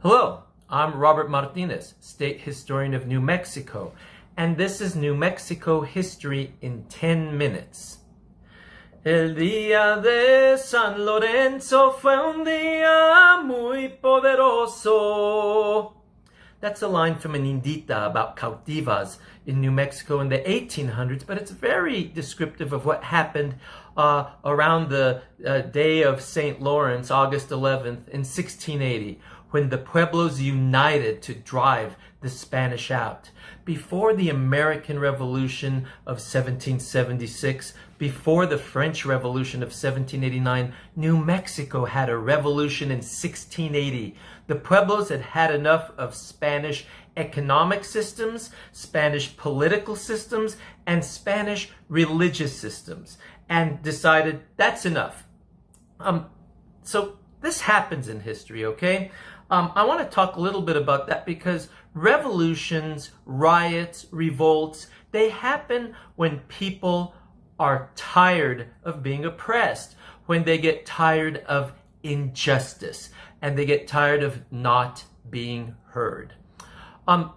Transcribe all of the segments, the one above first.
Hello, I'm Robert Martinez, State Historian of New Mexico, and this is New Mexico History in 10 minutes. El día de San Lorenzo fue un día muy poderoso. That's a line from an indita about cautivas in New Mexico in the 1800s, but it's very descriptive of what happened around the day of St. Lawrence, August 11th, in 1680, when the pueblos united to drive the Spanish out. Before the American Revolution of 1776, before the French Revolution of 1789, New Mexico had a revolution in 1680. The pueblos had had enough of Spanish economic systems, Spanish political systems, and Spanish religious systems, and decided that's enough. So this happens in history, okay? I want to talk a little bit about that because revolutions, riots, revolts, they happen when people are tired of being oppressed, when they get tired of injustice, and they get tired of not being heard.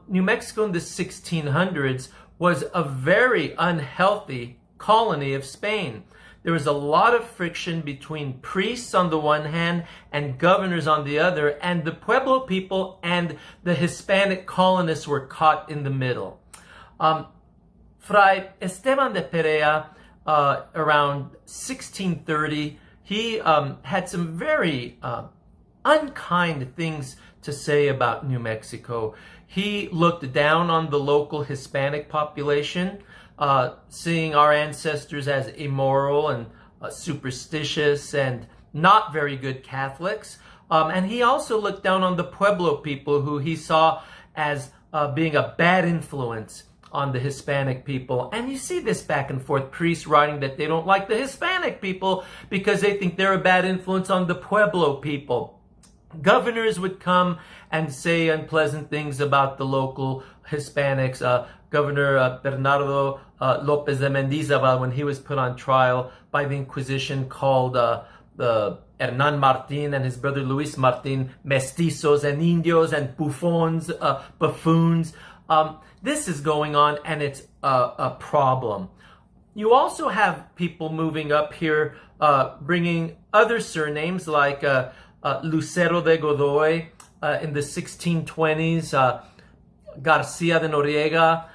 New Mexico in the 1600s was a very unhealthy colony of Spain. There was a lot of friction between priests on the one hand and governors on the other, and the Pueblo people and the Hispanic colonists were caught in the middle. Fray Esteban de Perea, around 1630, he had some very unkind things to say about New Mexico. He looked down on the local Hispanic population, seeing our ancestors as immoral and superstitious and not very good Catholics. And he also looked down on the Pueblo people, who he saw as being a bad influence on the Hispanic people. And you see this back and forth, priests writing that they don't like the Hispanic people because they think they're a bad influence on the Pueblo people. Governors would come and say unpleasant things about the local Hispanics. Governor Bernardo Lopez de Mendizabal, when he was put on trial by the Inquisition, called Hernan Martin and his brother Luis Martin mestizos and indios and buffoons. This is going on, and it's a problem. You also have people moving up here, bringing other surnames like Lucero de Godoy in the 1620s, Garcia de Noriega,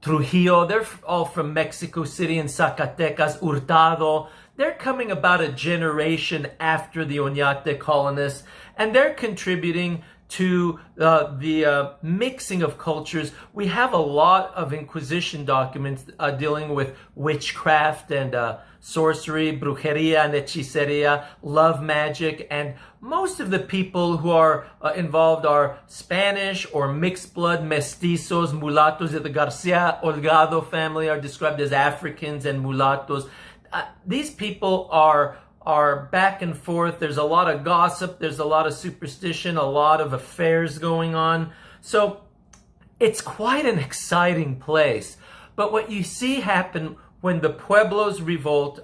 Trujillo. They're all from Mexico City and Zacatecas. Hurtado. They're coming about a generation after the Oñate colonists, and they're contributing to the mixing of cultures. We have a lot of Inquisition documents dealing with witchcraft and sorcery, brujeria and hechiceria, love magic, and most of the people who are involved are Spanish or mixed blood, mestizos, mulattos. The Garcia Holgado family are described as Africans and mulattos. These people are back and forth. There's a lot of gossip. There's a lot of superstition, a lot of affairs going on. So it's quite an exciting place. But what you see happen when the Pueblos revolt,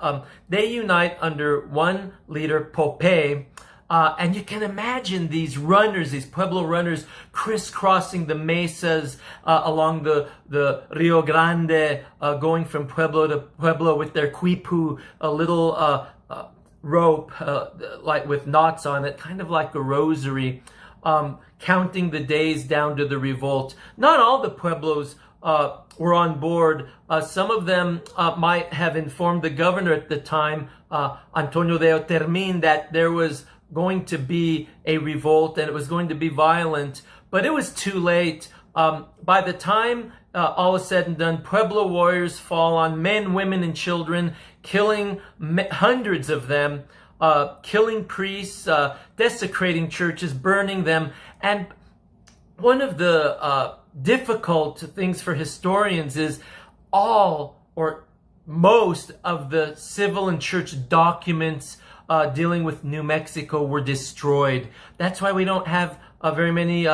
they unite under one leader, Pope, and you can imagine these runners, these Pueblo runners, crisscrossing the mesas along the Rio Grande, going from Pueblo to Pueblo with their quipu, a little rope like with knots on it, kind of like a rosary, counting the days down to the revolt. Not all the Pueblos were on board. Some of them might have informed the governor at the time, Antonio de Otermin, that there was going to be a revolt and it was going to be violent, but it was too late. By the time all is said and done, Pueblo warriors fall on men, women, and children, killing hundreds of them, killing priests, desecrating churches, burning them. And one of the difficult things for historians is all or most of the civil and church documents dealing with New Mexico were destroyed. That's why we don't have very many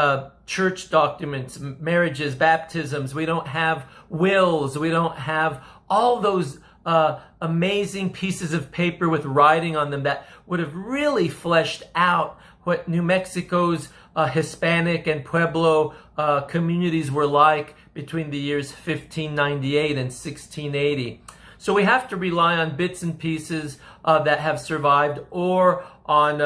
church documents, marriages, baptisms. We don't have wills. We don't have all those amazing pieces of paper with writing on them that would have really fleshed out what New Mexico's Hispanic and Pueblo communities were like between the years 1598 and 1680. So we have to rely on bits and pieces that have survived, or on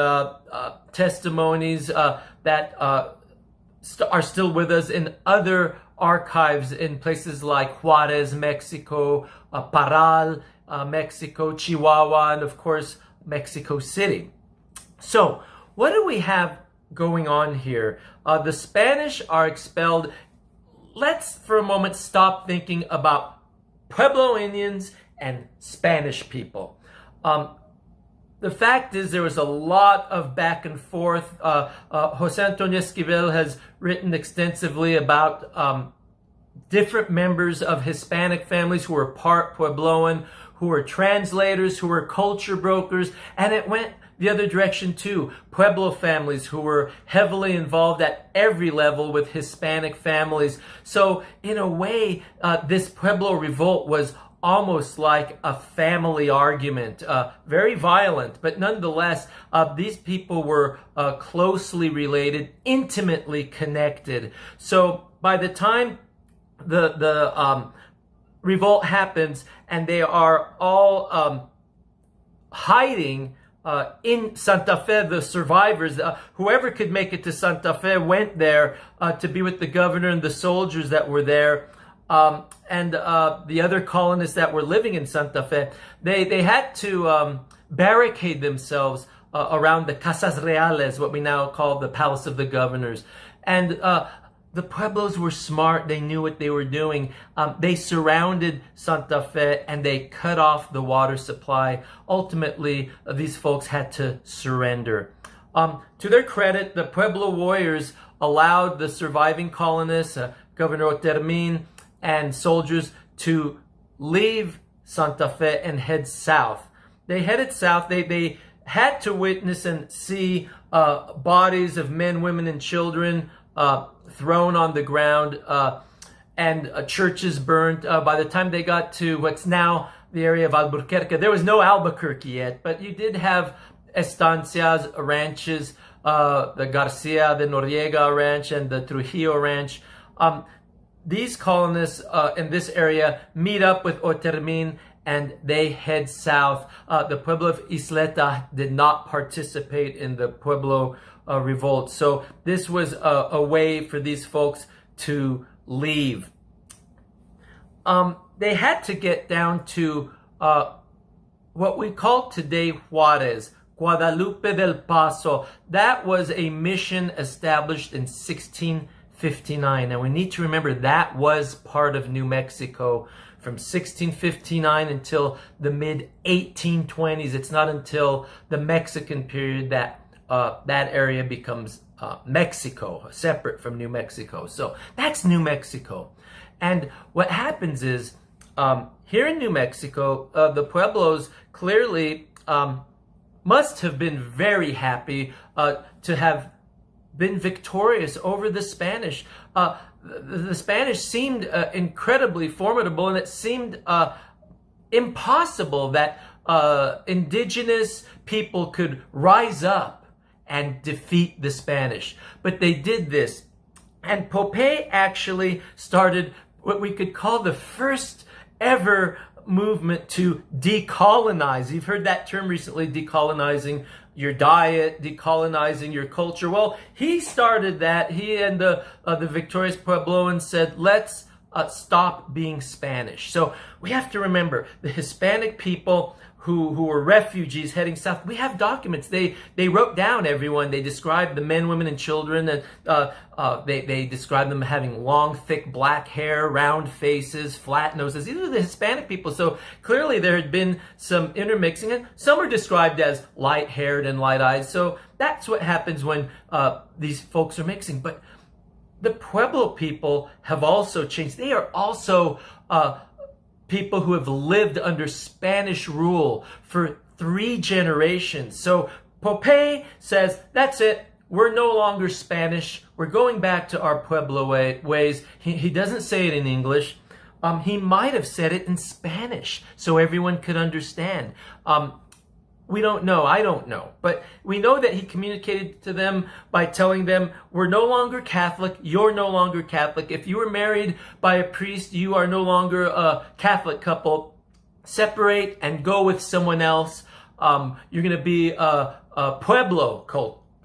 testimonies that are still with us in other archives in places like Juarez, Mexico, Parral, Mexico, Chihuahua, and of course, Mexico City. So what do we have going on here? The Spanish are expelled. Let's for a moment stop thinking about Pueblo Indians and Spanish people. The fact is, there was a lot of back and forth. Jose Antonio Esquivel has written extensively about different members of Hispanic families who were part Puebloan, who were translators, who were culture brokers, and it went the other direction too. Pueblo families who were heavily involved at every level with Hispanic families. So in a way, this Pueblo revolt was almost like a family argument, very violent, but nonetheless, these people were closely related, intimately connected. So by the time the revolt happens and they are all hiding in Santa Fe, the survivors, whoever could make it to Santa Fe went there to be with the governor and the soldiers that were there. And the other colonists that were living in Santa Fe, they had to barricade themselves around the Casas Reales, what we now call the Palace of the Governors. And the Pueblos were smart. They knew what they were doing. They surrounded Santa Fe and they cut off the water supply. Ultimately, these folks had to surrender. To their credit, the Pueblo warriors allowed the surviving colonists, Governor Otermin, and soldiers to leave Santa Fe and head south. They headed south. They had to witness and see bodies of men, women, and children thrown on the ground, and churches burned. By the time they got to what's now the area of Albuquerque, there was no Albuquerque yet, but you did have estancias, ranches, the Garcia, the Noriega ranch, and the Trujillo ranch. These colonists in this area meet up with Otermin and they head south. The Pueblo of Isleta did not participate in the Pueblo revolt. So this was a way for these folks to leave. They had to get down to what we call today Juarez, Guadalupe del Paso. That was a mission established in 1659. And we need to remember that was part of New Mexico from 1659 until the mid-1820s. It's not until the Mexican period that that area becomes Mexico, separate from New Mexico. So that's New Mexico. And what happens is, here in New Mexico, the Pueblos clearly must have been very happy to have been victorious over the Spanish. The Spanish seemed incredibly formidable, and it seemed impossible that indigenous people could rise up and defeat the Spanish. But they did this. And Popé actually started what we could call the first ever movement to decolonize. You've heard that term recently, decolonizing your diet, decolonizing your culture. Well, he started that. He and the victorious Puebloans said, let's stop being Spanish. So we have to remember the Hispanic people who were refugees heading south. We have documents. They wrote down everyone. They described the men, women, and children. And they described them having long, thick black hair, round faces, flat noses. These are the Hispanic people. So clearly there had been some intermixing. And some are described as light-haired and light-eyed. So that's what happens when these folks are mixing. But the Pueblo people have also changed. They are also people who have lived under Spanish rule for 3 generations. So Popé says, that's it. We're no longer Spanish. We're going back to our Pueblo ways. He doesn't say it in English. He might have said it in Spanish so everyone could understand. We don't know. I don't know. But we know that he communicated to them by telling them, we're no longer Catholic. You're no longer Catholic. If you were married by a priest, you are no longer a Catholic couple. Separate and go with someone else. You're going to be a Pueblo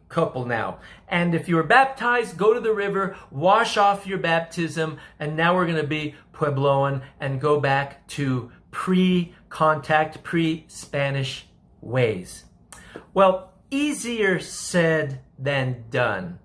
couple now. And if you were baptized, go to the river, wash off your baptism, and now we're going to be Puebloan and go back to pre-contact, pre-Spanish ways. Well, easier said than done.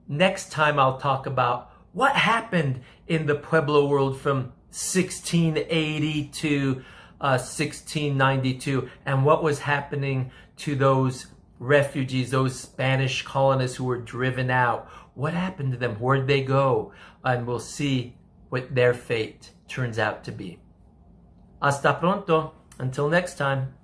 Next time I'll talk about what happened in the Pueblo world from 1680 to 1692 and what was happening to those refugees, those Spanish colonists who were driven out. What happened to them? Where'd they go? And we'll see what their fate turns out to be. Hasta pronto. Until next time.